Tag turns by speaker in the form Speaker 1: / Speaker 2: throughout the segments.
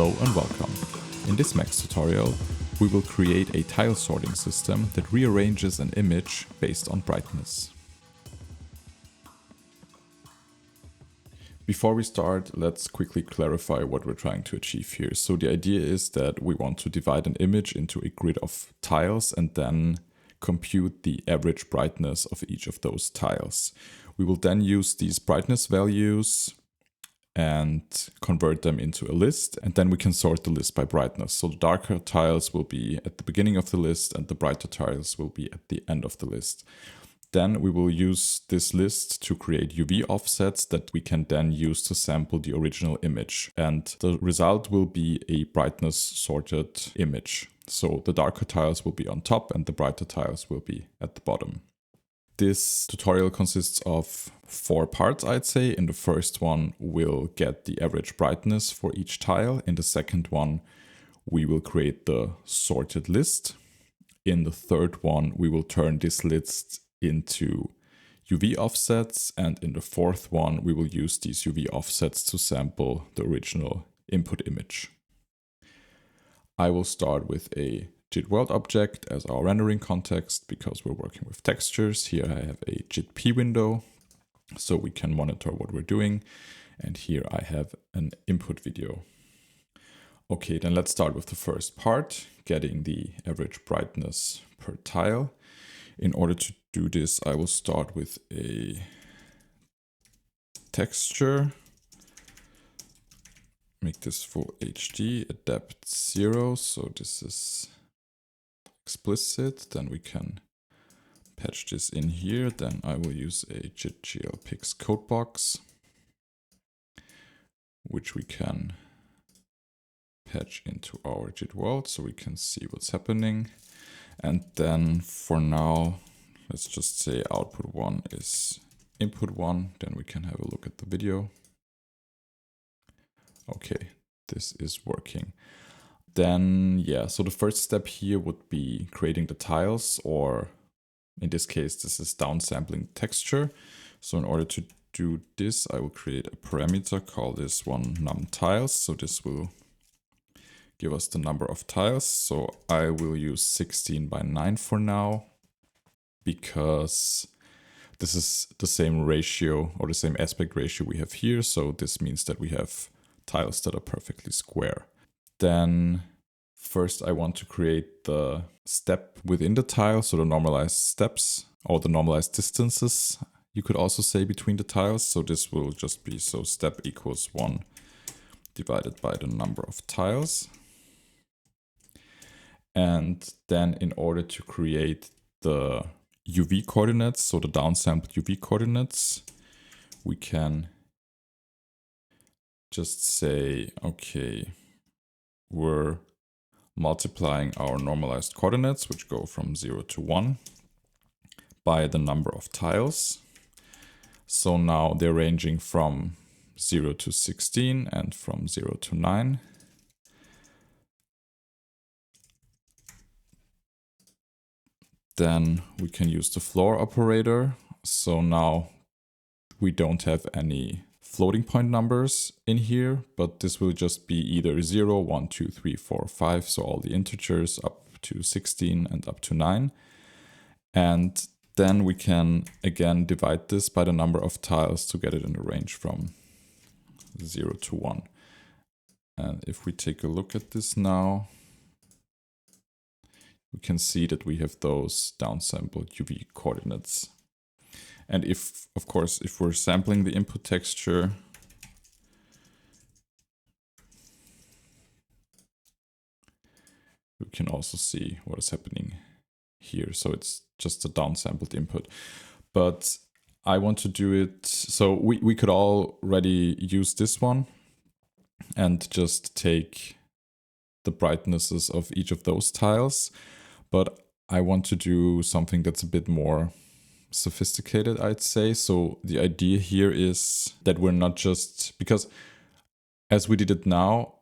Speaker 1: Hello and welcome. In this Max tutorial, we will create a tile sorting system that rearranges an image based on brightness. Before we start, let's quickly clarify what we're trying to achieve here. So the idea is that we want to divide an image into a grid of tiles and then compute the average brightness of each of those tiles. We will then use these brightness values and convert them into a list, and then we can sort the list by brightness. So the darker tiles will be at the beginning of the list and the brighter tiles will be at the end of the list. Then we will use this list to create UV offsets that we can then use to sample the original image. And the result will be a brightness sorted image. So the darker tiles will be on top and the brighter tiles will be at the bottom. This tutorial consists of 4 parts, I'd say. In the first one, we'll get the average brightness for each tile. In the second one, we will create the sorted list. In the third one, we will turn this list into UV offsets. And in the fourth one, we will use these UV offsets to sample the original input image. I will start with a JIT world object as our rendering context because we're working with textures. Here I have a jit.p window so we can monitor what we're doing. And here I have an input video. Okay, then let's start with the first part, getting the average brightness per tile. In order to do this, I will start with a texture. Make this full HD, a depth 0, so this is explicit. Then we can patch this in here. Then I will use a jit.gl.pix code box, which we can patch into our JIT world so we can see what's happening. And then for now, let's just say output 1 is input 1. Then we can have a look at the video. Okay, this is working. Then, yeah, so the first step here would be creating the tiles, or in this case, this is downsampling texture. So in order to do this, I will create a parameter, call this one num tiles. So this will give us the number of tiles. So I will use 16 by 9 for now, because this is the same ratio or the same aspect ratio we have here. So this means that we have tiles that are perfectly square. Then first I want to create the step within the tile, so the normalized steps or the normalized distances, you could also say, between the tiles. So this will just be, so step equals 1 divided by the number of tiles. And then in order to create the UV coordinates, so the downsampled UV coordinates, we can just say, okay, we're multiplying our normalized coordinates, which go from 0 to 1, by the number of tiles. So now they're ranging from 0 to 16 and from 0 to 9. Then we can use the floor operator. So now we don't have any floating point numbers in here, but this will just be either 0, 1, 2, 3, 4, 5. So all the integers up to 16 and up to 9. And then we can again divide this by the number of tiles to get it in the range from 0 to 1. And if we take a look at this now, we can see that we have those downsampled UV coordinates. And if, of course, if we're sampling the input texture, we can also see what is happening here. So it's just a downsampled input. But I want to do it, so we could already use this one and just take the brightnesses of each of those tiles. But I want to do something that's a bit more sophisticated, I'd say. So the idea here is that we're not just, because as we did it now,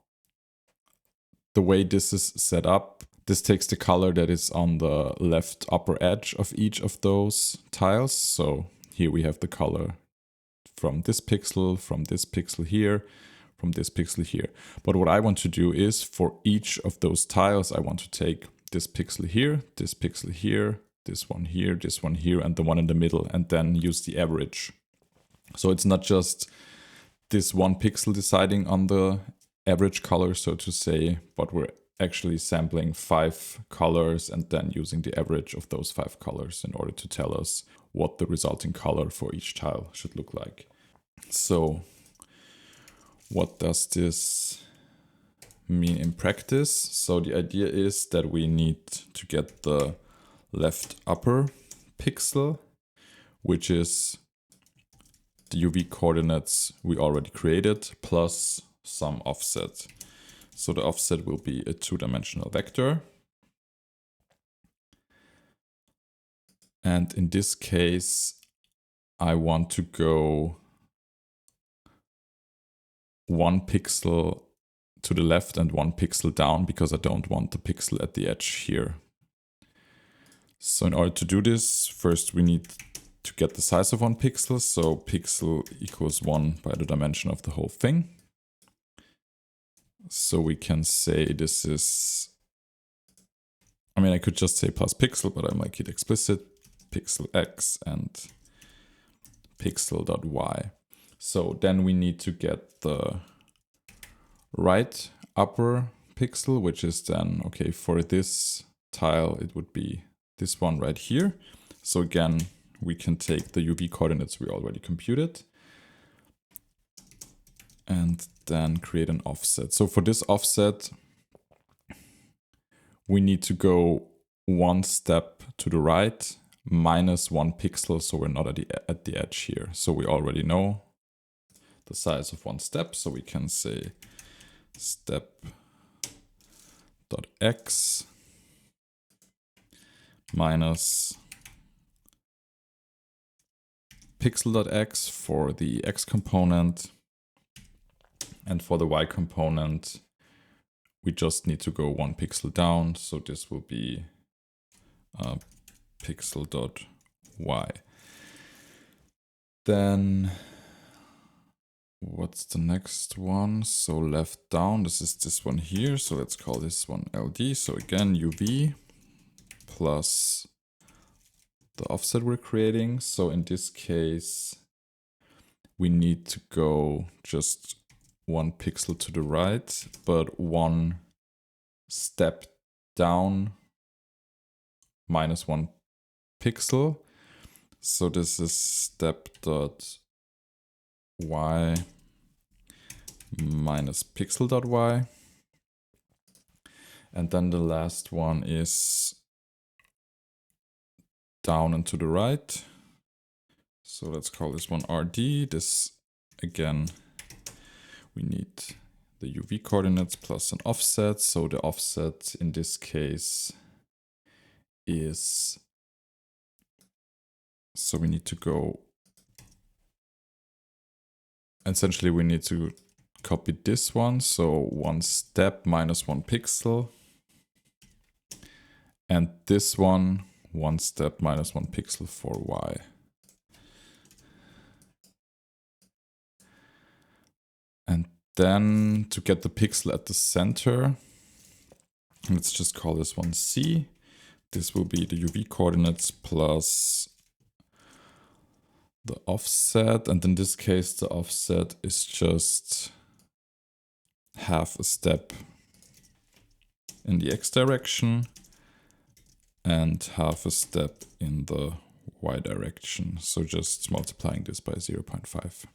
Speaker 1: the way this is set up, this takes the color that is on the left upper edge of each of those tiles. So here we have the color from this pixel here, from this pixel here. But what I want to do is for each of those tiles, I want to take this pixel here, this pixel here, this one here, and the one in the middle, and then use the average. So it's not just this one pixel deciding on the average color, so to say, but we're actually sampling 5 colors and then using the average of those 5 colors in order to tell us what the resulting color for each tile should look like. So what does this mean in practice? So the idea is that we need to get the left upper pixel, which is the UV coordinates we already created, plus some offset. So the offset will be a 2-dimensional vector. And in this case, I want to go 1 pixel to the left and 1 pixel down, because I don't want the pixel at the edge here. So in order to do this, first we need to get the size of 1 pixel. So pixel equals 1 by the dimension of the whole thing. So we can say this is, I mean, I could just say plus pixel, but I make it explicit, pixel x and pixel.y. So then we need to get the right upper pixel, which is then, okay, for this tile, it would be this one right here. So again, we can take the UV coordinates we already computed and then create an offset. So for this offset, we need to go 1 step to the right minus 1 pixel, so we're not at the edge here. So we already know the size of 1 step, so we can say step.x minus pixel.x for the x component, and for the y component, we just need to go 1 pixel down, so this will be pixel.y. Then what's the next one? So left down, this is this one here, so let's call this one LD. So again, UV plus the offset we're creating. So in this case, we need to go just 1 pixel to the right, but 1 step down minus 1 pixel. So this is step.y minus pixel.y. And then the last one is down and to the right. So let's call this one RD. This, again, we need the UV coordinates plus an offset. So the offset in this case is, so we need to go, essentially we need to copy this one. So 1 step minus 1 pixel. And this one, 1 step minus 1 pixel for y. And then to get the pixel at the center, let's just call this one C. This will be the UV coordinates plus the offset. And in this case, the offset is just half a step in the x direction and half a step in the y direction. So just multiplying this by 0.5.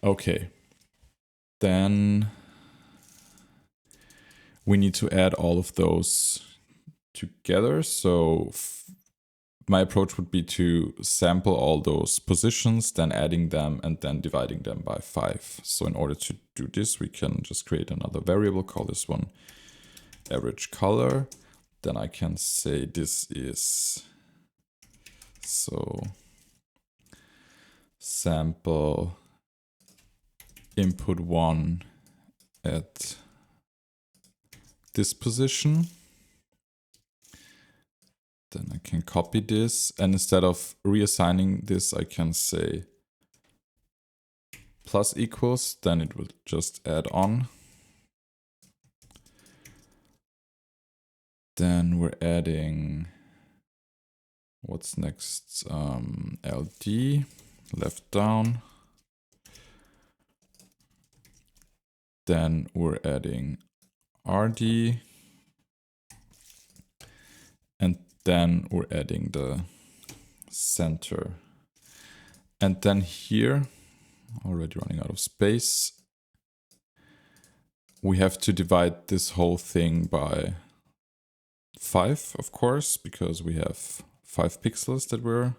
Speaker 1: Okay. Then we need to add all of those together. So my approach would be to sample all those positions, then adding them and then dividing them by 5. So in order to do this, we can just create another variable, call this one average color. Then I can say this is, so sample input 1 at this position. Then I can copy this, and instead of reassigning this, I can say plus equals, then it will just add on. Then we're adding, what's next? LD, left down. Then we're adding RD. And then we're adding the center. And then here, already running out of space, we have to divide this whole thing by 5, of course, because we have 5 pixels that we're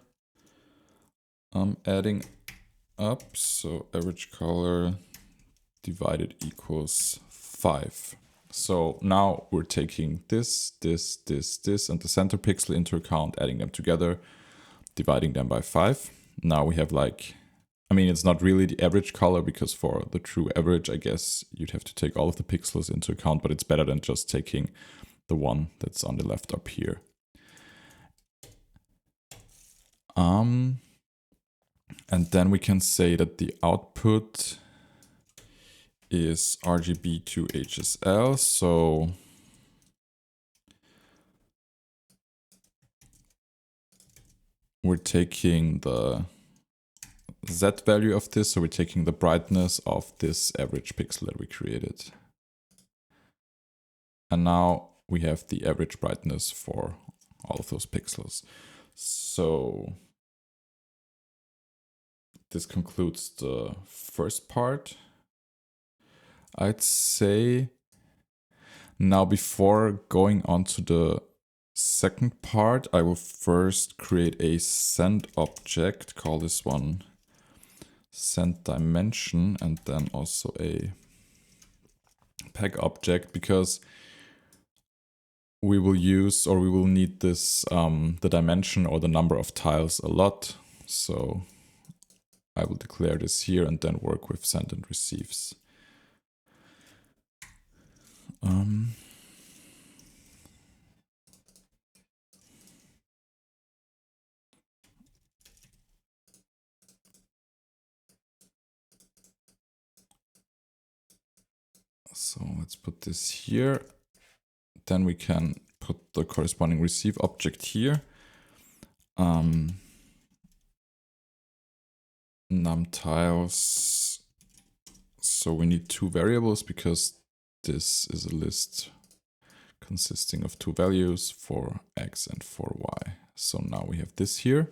Speaker 1: adding up. So average color divided equals 5. So now we're taking this, and the center pixel into account, adding them together, dividing them by 5. Now we have like, I mean, it's not really the average color, because for the true average, I guess you'd have to take all of the pixels into account, but it's better than just taking the one that's on the left up here. And then we can say that the output is RGB to HSL. So we're taking the Z value of this. So we're taking the brightness of this average pixel that we created. And now we have the average brightness for all of those pixels. So this concludes the first part. I'd say now, before going on to the second part, I will first create a send object, call this one send dimension, and then also a pack object, because we will use, or we will need this, the dimension or the number of tiles a lot. So I will declare this here and then work with send and receives. So let's put this here. Then we can put the corresponding receive object here. Num tiles. So we need 2 variables, because this is a list consisting of 2 values for X and for Y. So now we have this here.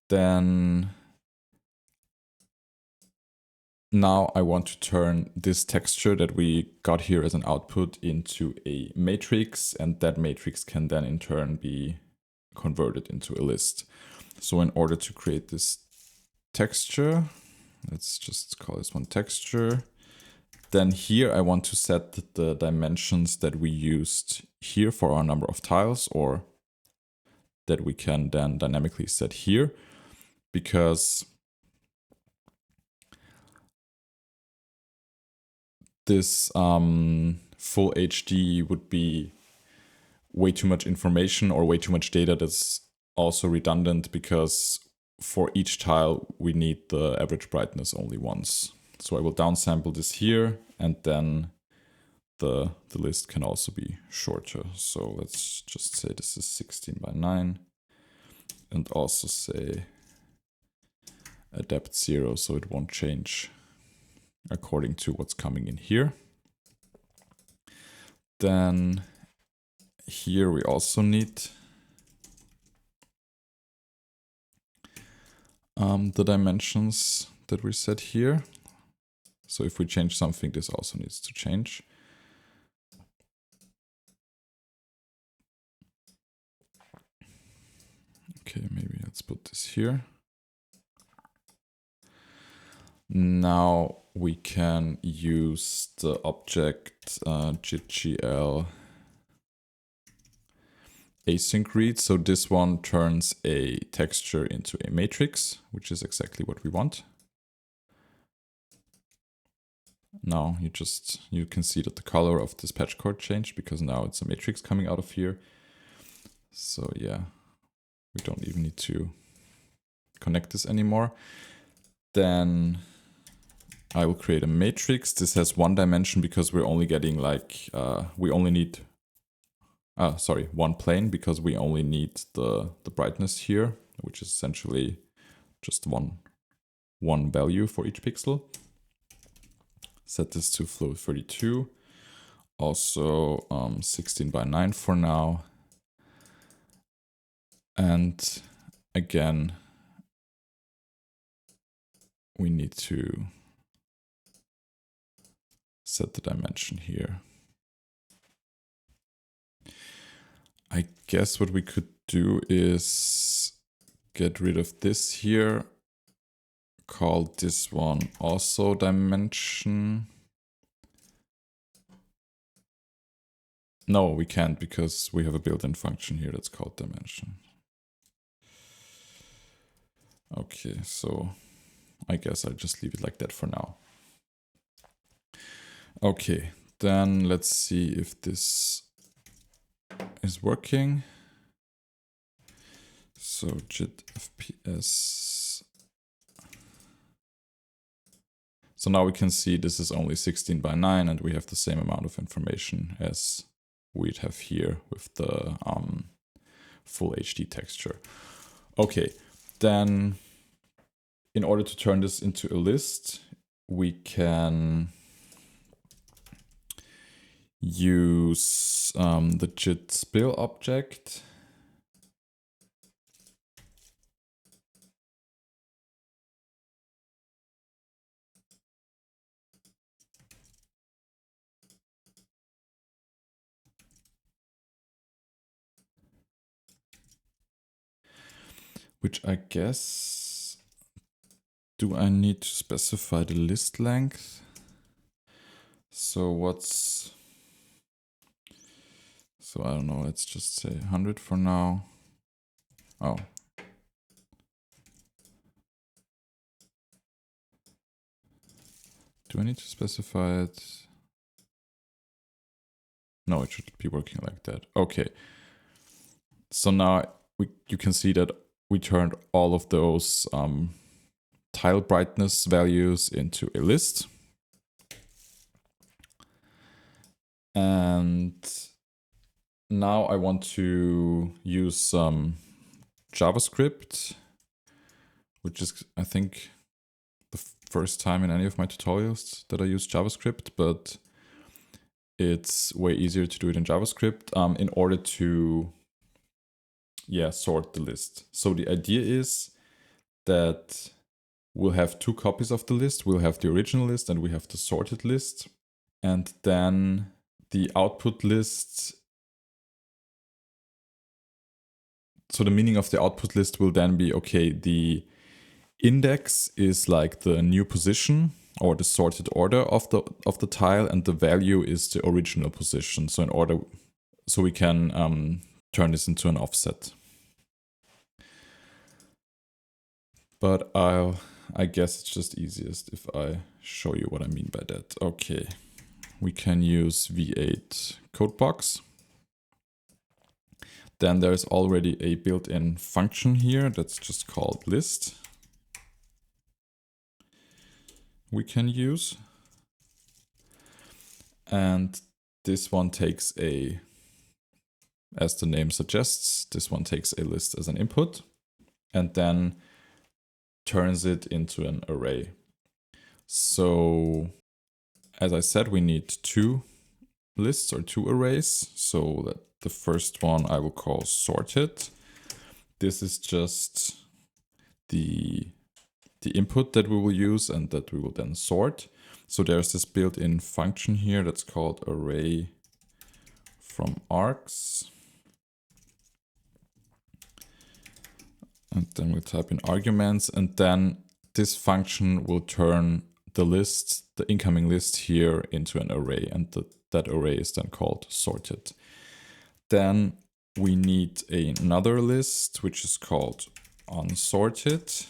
Speaker 1: Then now I want to turn this texture that we got here as an output into a matrix, and that matrix can then in turn be converted into a list. So in order to create this texture, let's just call this one texture. Then here I want to set the dimensions that we used here for our number of tiles, or that we can then dynamically set here, because this full HD would be way too much information or way too much data that's also redundant, because for each tile we need the average brightness only once. So I will downsample this here, and then the list can also be shorter. So let's just say this is 16 by 9, and also say a depth 0, so it won't change according to what's coming in here. Then here we also need the dimensions that we set here. So if we change something, this also needs to change. Okay, maybe let's put this here. Now we can use the object jit.gl async read. So this one turns a texture into a matrix, which is exactly what we want. Now you can see that the color of this patch cord changed, because now it's a matrix coming out of here. So yeah, we don't even need to connect this anymore. Then I will create a matrix. This has one dimension because we're only getting like, we only need, one plane because we only need the brightness here, which is essentially just one value for each pixel. Set this to float 32. Also 16 by 9 for now. And again, we need to set the dimension here. I guess what we could do is get rid of this here, call this one also dimension. No, we can't because we have a built-in function here that's called dimension. Okay, so I guess I'll just leave it like that for now. Okay, then let's see if this is working. So jit.fps. So now we can see this is only 16 by 9 and we have the same amount of information as we'd have here with the full HD texture. Okay, then in order to turn this into a list, we can use the jit spill object. Which I guess, do I need to specify the list length? So so I don't know, let's just say 100 for now. Oh. Do I need to specify it? No, it should be working like that. Okay. So now you can see that we turned all of those tile brightness values into a list. And now I want to use some JavaScript, which is, I think, the first time in any of my tutorials that I use JavaScript, but it's way easier to do it in JavaScript in order to sort the list. So the idea is that we'll have two copies of the list. We'll have the original list and we have the sorted list. And then the output list. So the meaning of the output list will then be, okay, the index is like the new position or the sorted order of the tile, and the value is the original position. So we can turn this into an offset. But I guess it's just easiest if I show you what I mean by that. Okay, we can use V8 codebox. Then there's already a built-in function here that's just called list. We can use. And this one takes as the name suggests, this one takes a list as an input and then turns it into an array. So as I said, we need two lists or two arrays. So that the first one I will call sorted. This is just the input that we will use and that we will then sort. So there's this built-in function here that's called array from args. And then we'll type in arguments, and then this function will turn the list, the incoming list here, into an array, and that array is then called sorted. Then we need another list, which is called unsorted.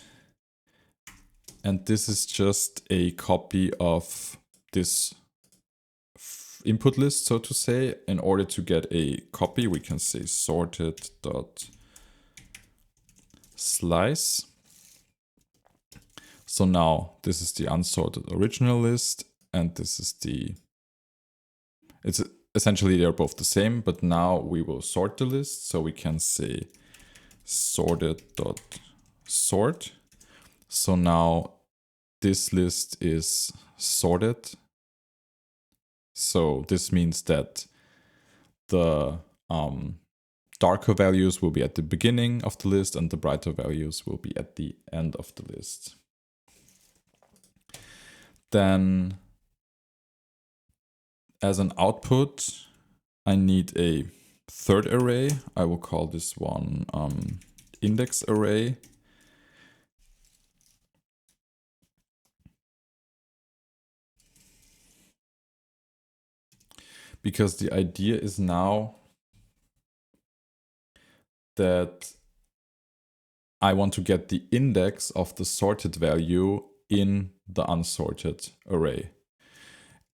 Speaker 1: And this is just a copy of this input list, so to say. In order to get a copy, we can say sorted.slice. So now this is the unsorted original list, and this is it's essentially they're both the same, but now we will sort the list. So we can say sorted.sort. So now this list is sorted. So this means that the darker values will be at the beginning of the list and the brighter values will be at the end of the list. Then as an output, I need a third array. I will call this one index array. Because the idea is now that I want to get the index of the sorted value in the unsorted array.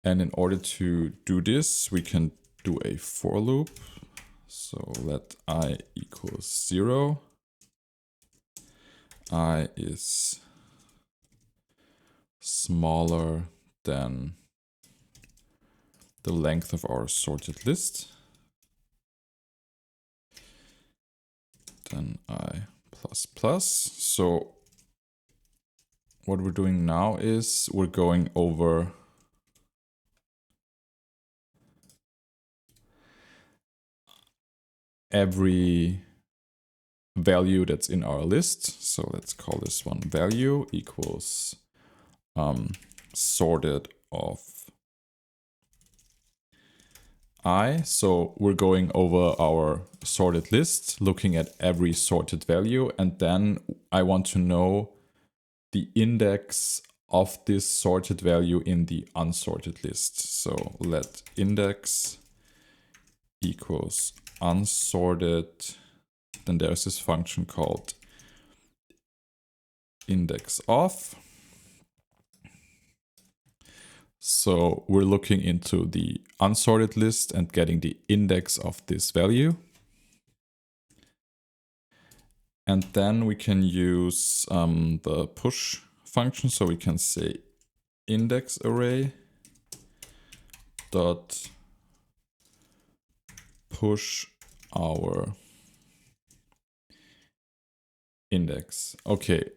Speaker 1: And in order to do this, we can do a for loop. So let I equals 0. I is smaller than the length of our sorted list. Then I plus plus. So what we're doing now is we're going over every value that's in our list. So let's call this one value equals sorted of I. So we're going over our sorted list, looking at every sorted value, and then I want to know the index of this sorted value in the unsorted list. So let index equals unsorted. Then there's this function called index of. So we're looking into the unsorted list and getting the index of this value. And then we can use the push function. So we can say index array dot push our index. Okay,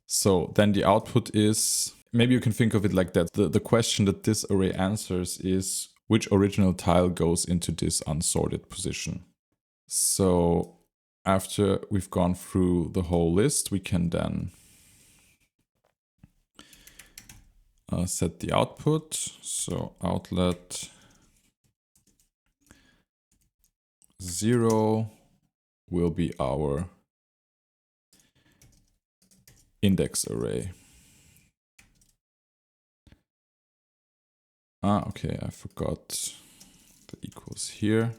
Speaker 1: so then the output is, maybe you can think of it like that. The question that this array answers is which original tile goes into this unsorted position. So after we've gone through the whole list, we can then set the output. So outlet 0 will be our index array. Okay, I forgot the equals here.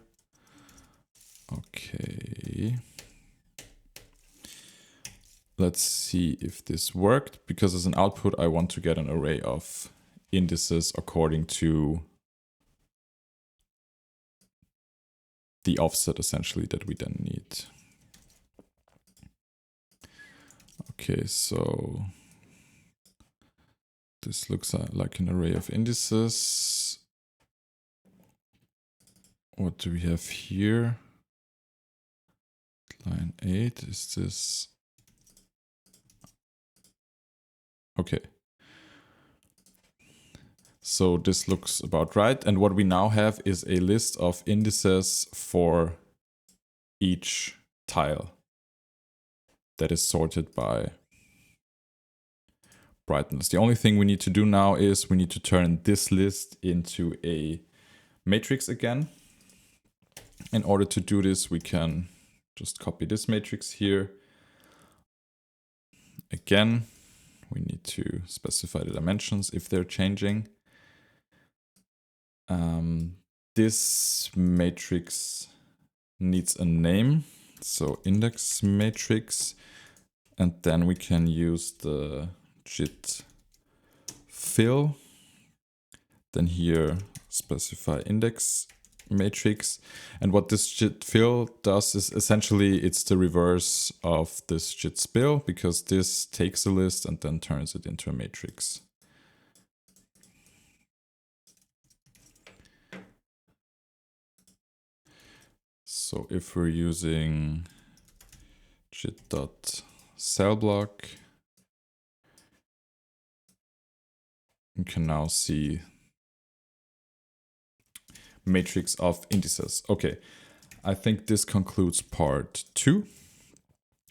Speaker 1: Okay. Let's see if this worked, because as an output, I want to get an array of indices according to the offset, essentially, that we then need. Okay, so this looks like an array of indices. What do we have here? Line 8, is this? Okay. So this looks about right. And what we now have is a list of indices for each tile that is sorted by brightness. The only thing we need to do now is we need to turn this list into a matrix again. In order to do this, we can just copy this matrix here. Again, we need to specify the dimensions if they're changing. This matrix needs a name, so index matrix, and then we can use the jit fill. Then here specify index matrix. And what this jit fill does is essentially it's the reverse of this jit spill, because this takes a list and then turns it into a matrix. So if we're using jit.cellblock, you can now see matrix of indices. Okay, I think this concludes part 2.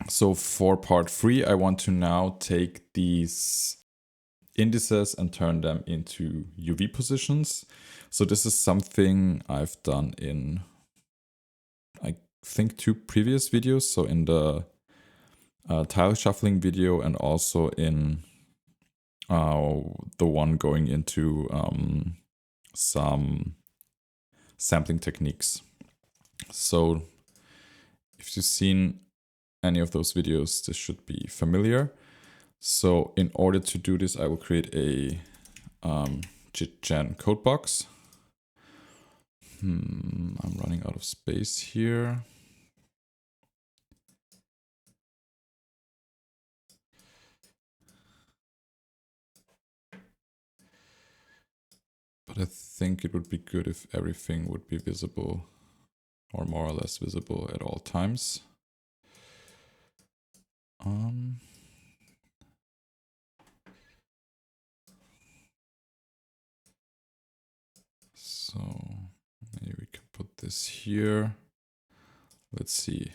Speaker 1: So for part 3, I want to now take these indices and turn them into UV positions. So this is something I've done in, I think, 2 previous videos. So in the tile shuffling video and also in the one going into some sampling techniques. So if you've seen any of those videos, this should be familiar. So in order to do this, I will create a jit.gen code box. I'm running out of space here. But I think it would be good if everything would be visible, or more or less visible at all times. So maybe we can put this here. Let's see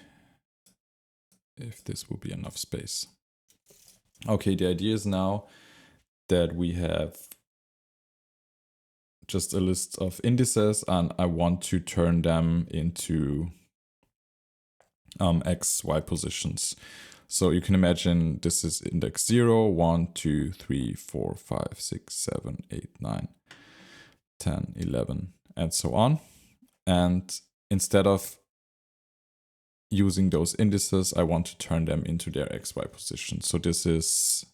Speaker 1: if this will be enough space. Okay, the idea is now that we have just a list of indices and I want to turn them into X, Y positions. So you can imagine this is index 0, 1, 2, 3, 4, 5, 6, 7, 8, 9, 10, 11, and so on. And instead of using those indices, I want to turn them into their XY position. So this is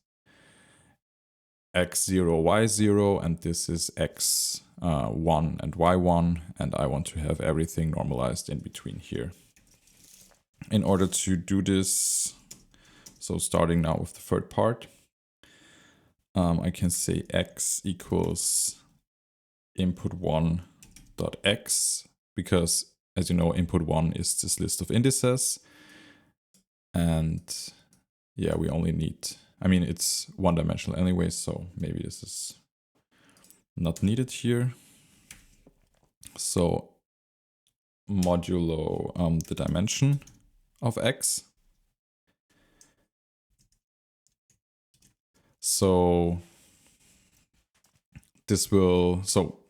Speaker 1: X0, Y0, and this is X1 and Y1, and I want to have everything normalized in between here. In order to do this, so starting now with the third part, I can say X equals input1.x, because as you know, input1 is this list of indices. And yeah, we only need, I mean, it's one-dimensional anyway, so maybe this is not needed here. So modulo the dimension of X. So this will, so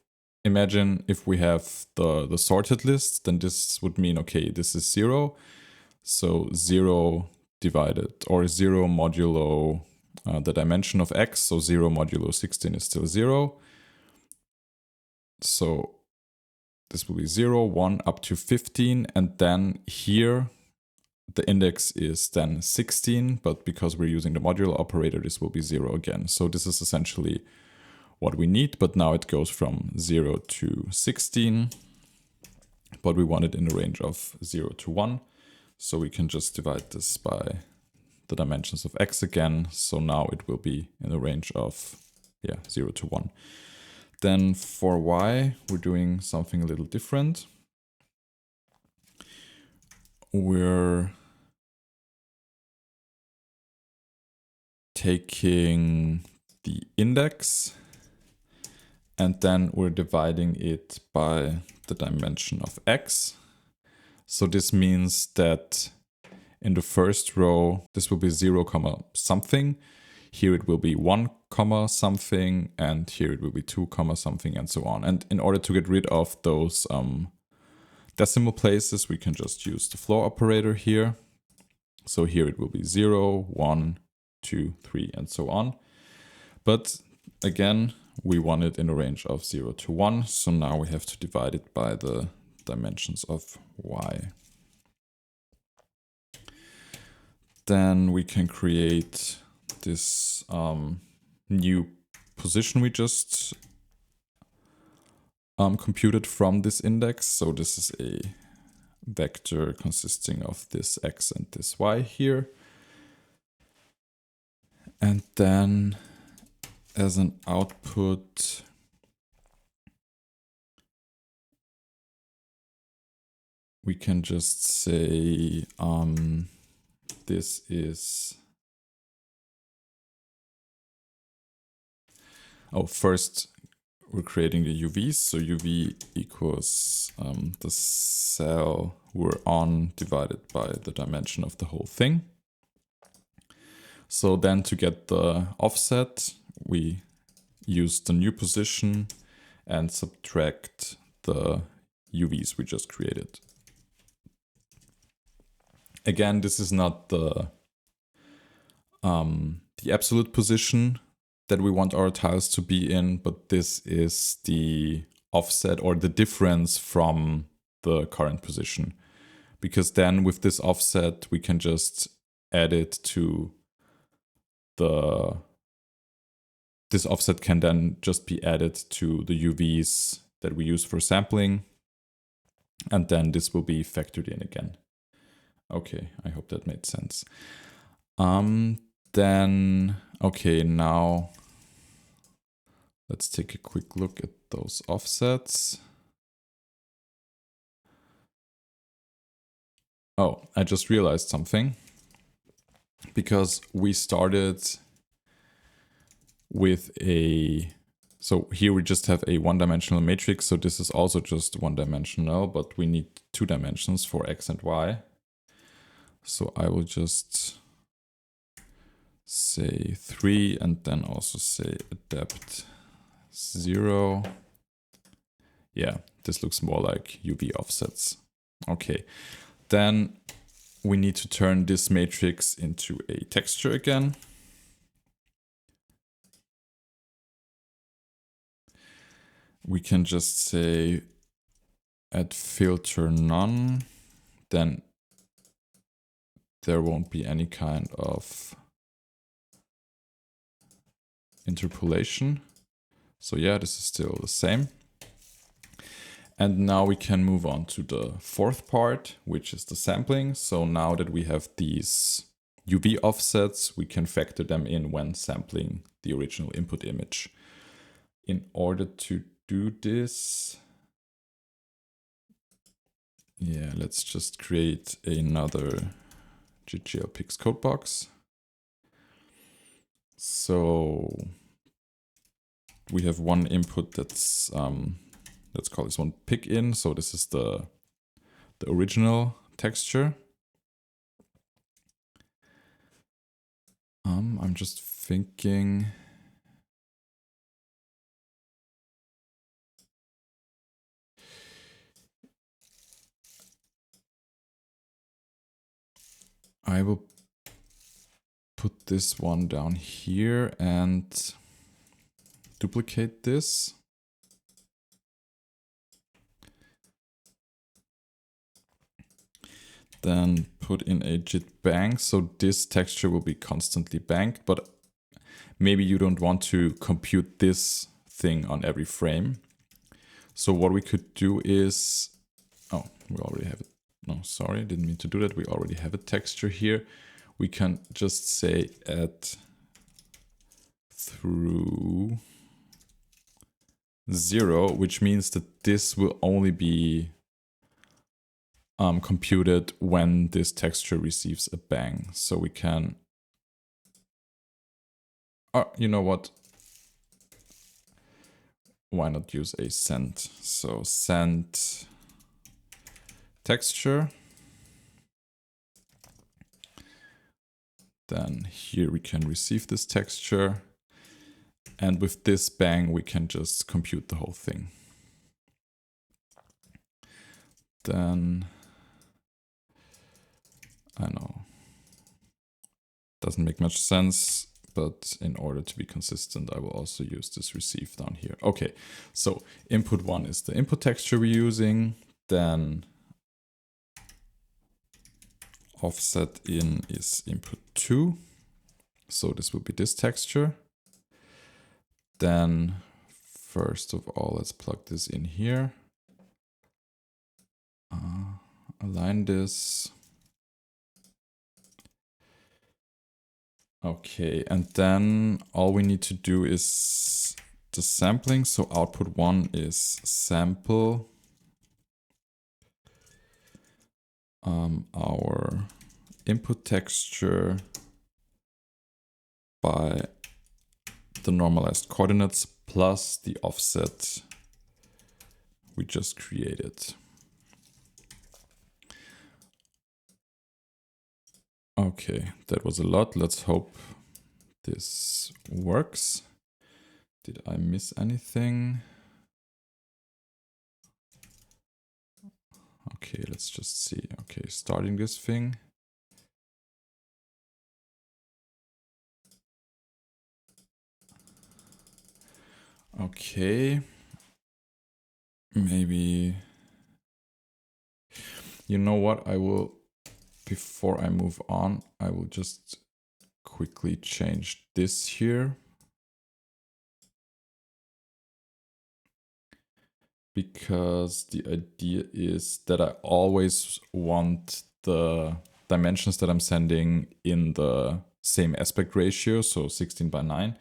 Speaker 1: imagine if we have the sorted list, then this would mean, okay, this is 0. So 0 divided, or 0 modulo the dimension of X. So 0 modulo 16 is still 0. So this will be 0, 1 up to 15. And then here the index is then 16, but because we're using the modulo operator, this will be 0 again. So this is essentially what we need, but now it goes from 0 to 16, but we want it in the range of 0 to 1. So we can just divide this by the dimensions of X again. So now it will be in the range of 0 to 1. Then for Y, we're doing something a little different. We're taking the index and then we're dividing it by the dimension of X. So this means that in the first row, this will be 0, something. Here it will be 1, something, and here it will be 2, something, and so on. And in order to get rid of those decimal places, we can just use the floor operator here. So here it will be 0, 1, 2, 3, and so on. But again, we want it in a range of 0 to 1. So now we have to divide it by the dimensions of Y. Then we can create this new position we just computed from this index. So this is a vector consisting of this x and this y here. And then as an output, we can just say this is, first we're creating the UVs. So UV equals the cell we're on divided by the dimension of the whole thing. So then to get the offset, we use the new position and subtract the UVs we just created. Again, this is not the absolute position that we want our tiles to be in, but this is the offset or the difference from the current position. Because then with this offset, we can just add it to this offset can then just be added to the UVs that we use for sampling. And then this will be factored in again. Okay, I hope that made sense. Then, okay, now let's take a quick look at those offsets. Oh, I just realized something. Because we started with so here we just have a one-dimensional matrix. So this is also just one-dimensional, but we need 2 dimensions for x and y. So I will just say 3 and then also say a depth 0. Yeah, this looks more like UV offsets. Okay, then we need to turn this matrix into a texture again. We can just say add filter none, then there won't be any kind of interpolation. So yeah, this is still the same. And now we can move on to the 4th part, which is the sampling. So now that we have these UV offsets, we can factor them in when sampling the original input image. In order to do this, yeah, let's just create another jit.gl.pix code box. So we have one input that's let's call this one pick in. So this is the original texture. I'm just thinking. I will put this one down here and duplicate this. Then put in a jit bank. So this texture will be constantly banked, but maybe you don't want to compute this thing on every frame. So what we could do is, oh, we already have it. No, sorry, I didn't mean to do that. We already have a texture here. We can just say add through 0, which means that this will only be computed when this texture receives a bang. So we can, you know what? Why not use a send? So send texture. Then here we can receive this texture. And with this bang, we can just compute the whole thing. Then, I know, doesn't make much sense, but in order to be consistent, I will also use this receive down here. Okay, so input 1 is the input texture we're using. Then offset in is input 2. So this will be this texture. Then first of all, let's plug this in here. Align this. Okay, and then all we need to do is the sampling. So output 1 is sample our input texture by the normalized coordinates plus the offset we just created. Okay, that was a lot. Let's hope this works. Did I miss anything? Okay, let's just see. Okay, starting this thing. Okay. Maybe, you know what, I will, before I move on, I will just quickly change this here. Because the idea is that I always want the dimensions that I'm sending in the same aspect ratio, so 16:9.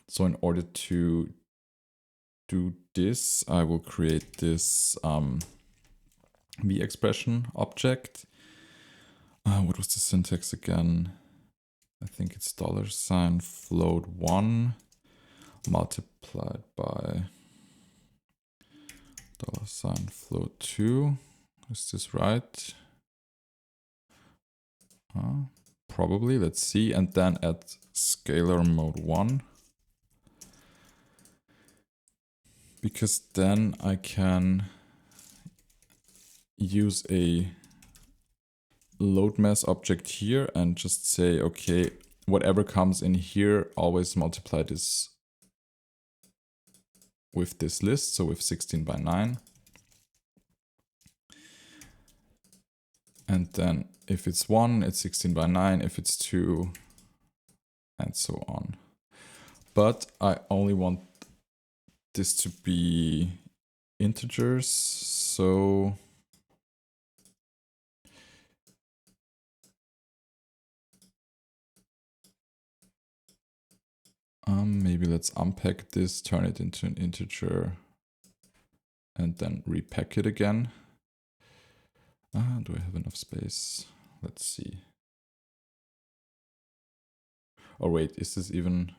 Speaker 1: So in order to do this, I will create this v expression object. What was the syntax again? I think it's $float1 multiplied by $float2. Is this right? Probably. Let's see. And then at scalar mode 1. Because then I can use a load mass object here and just say, okay, whatever comes in here, always multiply this with this list, so with 16:9. And then if it's 1, it's 16:9, if it's 2, and so on. But I only want this to be integers, so maybe let's unpack this, turn it into an integer, and then repack it again. Do I have enough space? Let's see. Oh wait, is this even...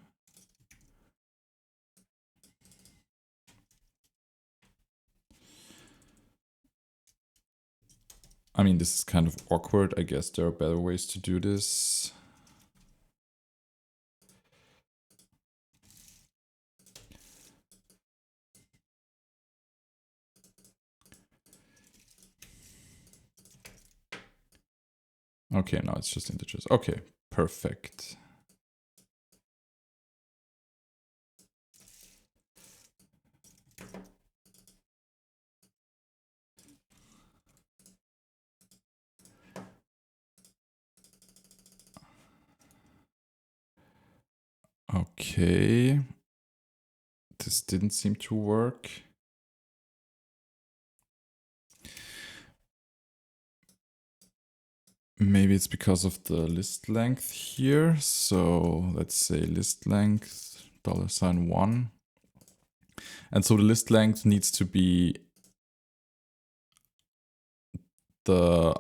Speaker 1: I mean, this is kind of awkward. I guess there are better ways to do this. Okay, now it's just integers. Okay, perfect. Okay. This didn't seem to work. Maybe it's because of the list length here. So let's say list length $1. And so the list length needs to be the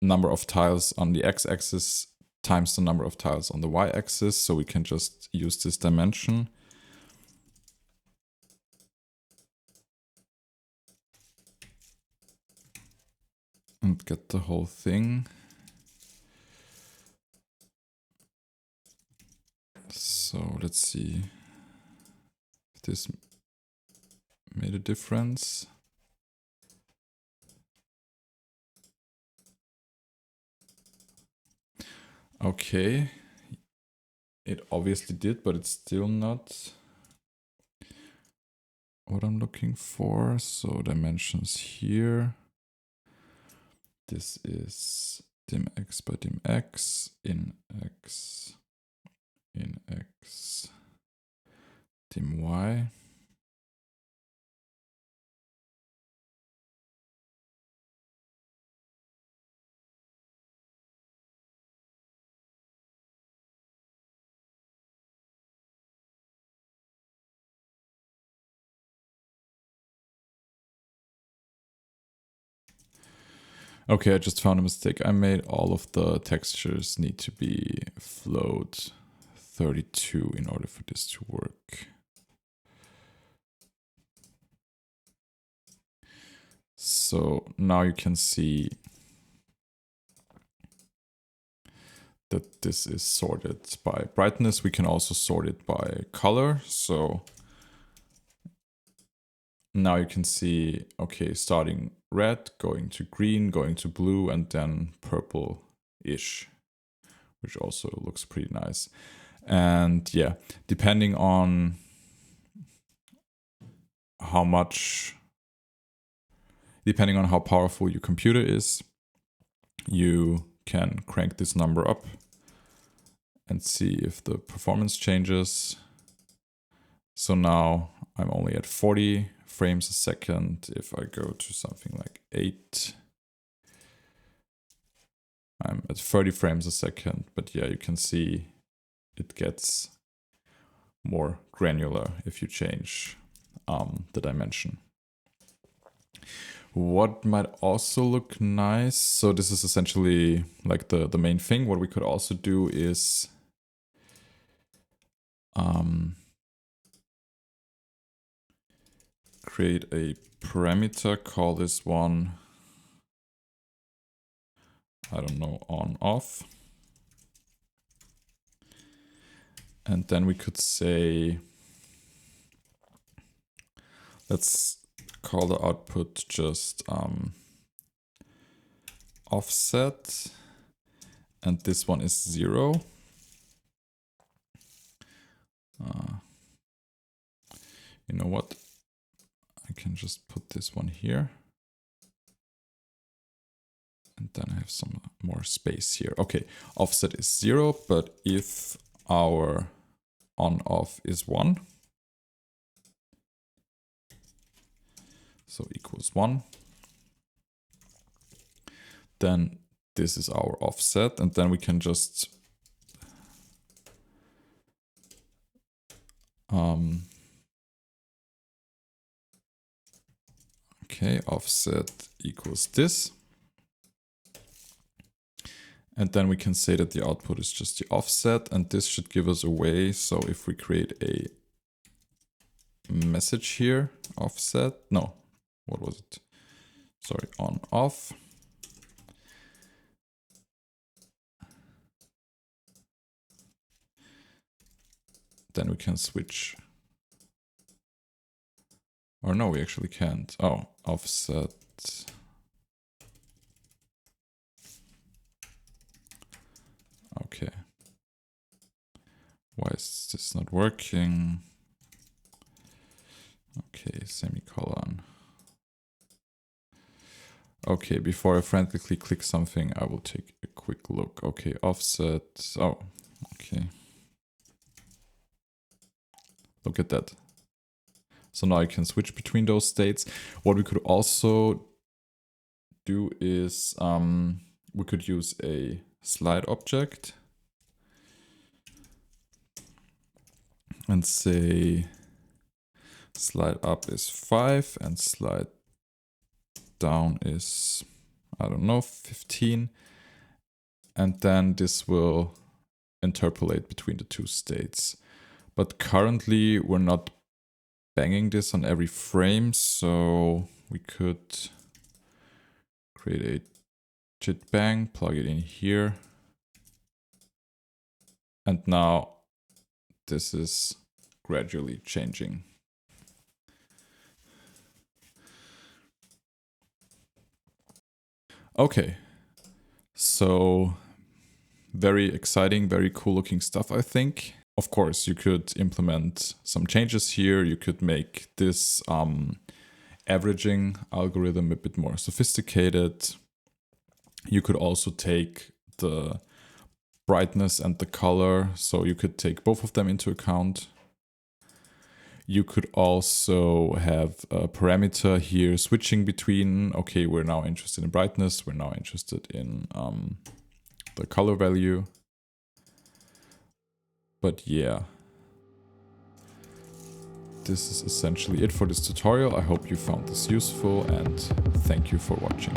Speaker 1: number of tiles on the x-axis times the number of tiles on the y-axis. So we can just use this dimension. And get the whole thing. So let's see if this made a difference. Okay, it obviously did, but it's still not what I'm looking for. So dimensions here. This is dim x by dim x, in x, dim y. Okay, I just found a mistake I made. All of the textures need to be float 32 in order for this to work. So now you can see that this is sorted by brightness. We can also sort it by color. So now you can see, okay, starting red, going to green, going to blue, and then purple-ish, which also looks pretty nice. And yeah, depending on how powerful your computer is, you can crank this number up and see if the performance changes. So now I'm only at 40 frames a second. If I go to something like 8, I'm at 30 frames a second. But yeah, you can see it gets more granular if you change the dimension. What might also look nice, so this is essentially like the main thing. What we could also do is create a parameter, call this one, I don't know, on, off. And then we could say, let's call the output just offset, and this one is 0. You know what? I can just put this one here. And then I have some more space here. Okay, offset is 0, but if our on-off is 1, so equals 1, then this is our offset, and then we can just okay, offset equals this. And then we can say that the output is just the offset, and this should give us a way. So if we create a message here, offset, no, what was it? Sorry, on, off. Then we can switch. Or no, we actually can't. Oh, offset. Okay. Why is this not working? Okay, semicolon. Okay, before I frantically click something, I will take a quick look. Okay, offset. Oh, okay. Look at that. So now I can switch between those states. What we could also do is we could use a slide object and say slide up is 5 and slide down is, I don't know, 15. And then this will interpolate between the two states. But currently we're not banging this on every frame, so we could create a jit bang, plug it in here. And now this is gradually changing. Okay, so very exciting, very cool looking stuff, I think. Of course, you could implement some changes here. You could make this averaging algorithm a bit more sophisticated. You could also take the brightness and the color, so you could take both of them into account. You could also have a parameter here switching between, okay, we're now interested in brightness, we're now interested in the color value. But yeah, this is essentially it for this tutorial. I hope you found this useful, and thank you for watching.